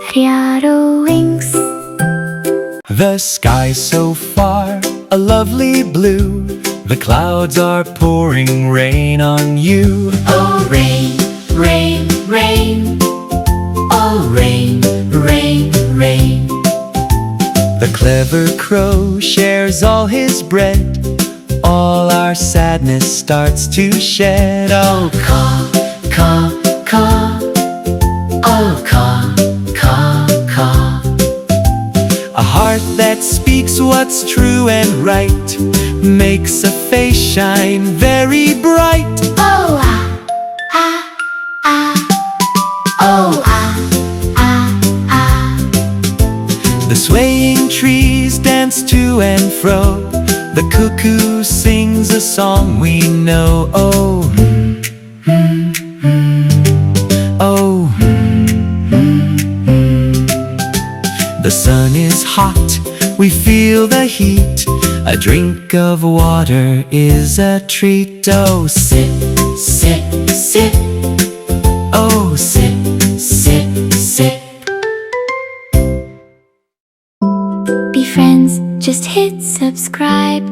Criado winks. The sky's so far, a lovely blue. The clouds are pouring rain on you. Oh, rain, rain, rain. Oh, rain, rain, rain. The clever crow shares all his bread. All our sadness starts to shed. Oh, Caw, caw, caw. Oh, caw, caw, caw. a heart that speaks what's true and right makes a face shine very bright. Oh, ah, ah, ah. Oh, ah, ah, ah. The swaying trees dance to and fro. The cuckoo sings a song we know. Oh, oh. The sun is hot, we feel the heat. A drink of water is a treat. Oh, sip, sip, sip. Oh, sip, sip, sip. Be friends, just hit subscribe.